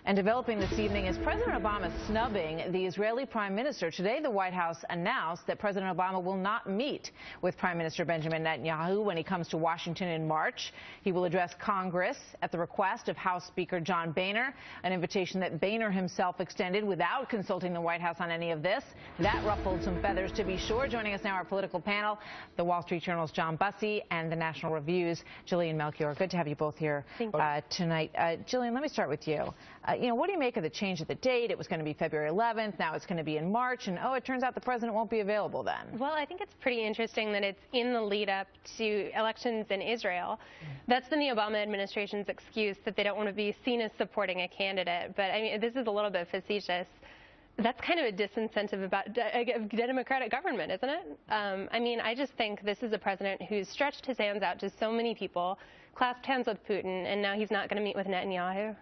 And developing this evening is President Obama snubbing the Israeli Prime Minister. Today, the White House announced that President Obama will not meet with Prime Minister Benjamin Netanyahu when he comes to Washington in March. He will address Congress at the request of House Speaker John Boehner, an invitation that Boehner himself extended without consulting the White House on any of this. That ruffled some feathers, to be sure. Joining us now, our political panel, the Wall Street Journal's John Bussey and the National Review's Jillian Melchior. Good to have you both here tonight. Jillian, let me start with you. What do you make of the change of the date? It was going to be February 11th. Now it's going to be in March. And, it turns out the president won't be available then. Well, I think it's pretty interesting that it's in the lead up to elections in Israel. That's been the Obama administration's excuse, that they don't want to be seen as supporting a candidate. But, I mean, this is a little bit facetious. That's kind of a disincentive about democratic government, isn't it? I just think this is a president who's stretched his hands out to so many people, clasped hands with Putin, and now he's not going to meet with Netanyahu.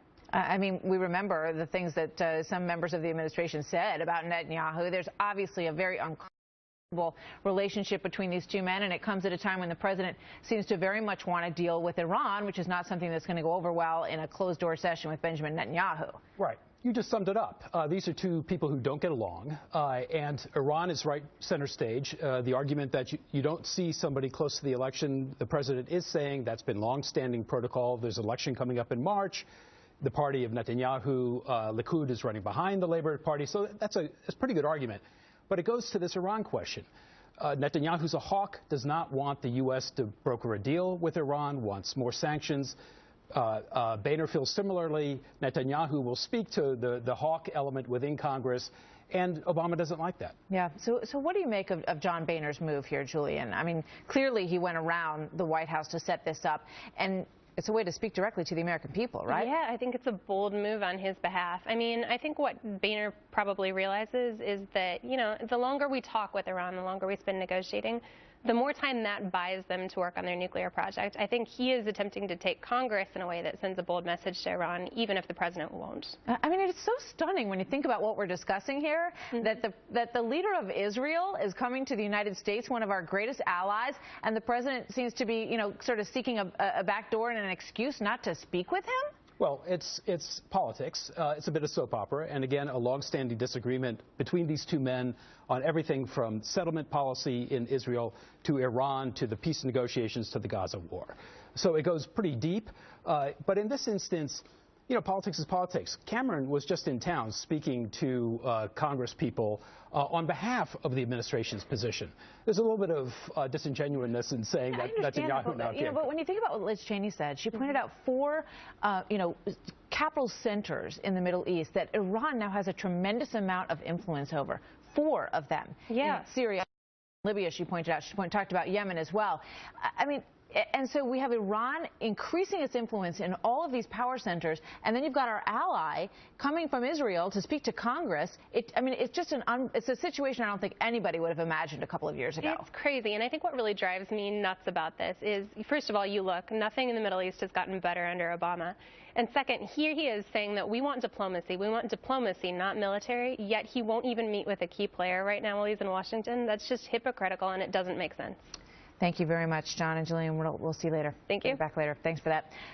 We remember the things that some members of the administration said about Netanyahu. There's obviously a very uncomfortable relationship between these two men, and it comes at a time when the president seems to very much want to deal with Iran, which is not something that's going to go over well in a closed-door session with Benjamin Netanyahu. Right. You just summed it up. These are two people who don't get along, and Iran is right center stage. The argument that you don't see somebody close to the election, the president is saying that's been long-standing protocol. There's an election coming up in March. The party of Netanyahu, Likud, is running behind the Labour Party, so that's a pretty good argument. But it goes to this Iran question. Netanyahu's a hawk, does not want the U.S. to broker a deal with Iran, wants more sanctions. Boehner feels similarly. Netanyahu will speak to the hawk element within Congress, and Obama doesn't like that. Yeah. So what do you make of John Boehner's move here, Julian? I mean, clearly he went around the White House to set this up, and it's a way to speak directly to the American people, right? Yeah, I think it's a bold move on his behalf. I think what Boehner probably realizes is that, the longer we talk with Iran, the longer we spend negotiating, the more time that buys them to work on their nuclear project. I think he is attempting to take Congress in a way that sends a bold message to Iran, even if the president won't. It's so stunning when you think about what we're discussing here, that the leader of Israel is coming to the United States, one of our greatest allies, and the president seems to be, sort of seeking a backdoor and an excuse not to speak with him? Well, it's politics. It's a bit of soap opera. And again, a long-standing disagreement between these two men on everything from settlement policy in Israel to Iran to the peace negotiations to the Gaza war. So it goes pretty deep. But in this instance, politics is politics. Cameron was just in town speaking to Congress people on behalf of the administration's position. There's a little bit of disingenuousness in saying that Netanyahu now can't. But when you think about what Liz Cheney said, she pointed out four, capital centers in the Middle East that Iran now has a tremendous amount of influence over. 4 of them. Yeah. In Syria, Libya, she pointed out. She talked about Yemen as well. And so we have Iran increasing its influence in all of these power centers, and then you've got our ally coming from Israel to speak to Congress. It's just it's a situation I don't think anybody would have imagined a couple of years ago. It's crazy, and I think what really drives me nuts about this is, first of all, nothing in the Middle East has gotten better under Obama. And second, here he is saying that we want diplomacy, not military, yet he won't even meet with a key player right now while he's in Washington. That's just hypocritical, and it doesn't make sense. Thank you very much, John and Jillian. We'll see you later. Thank you. Back later. Thanks for that.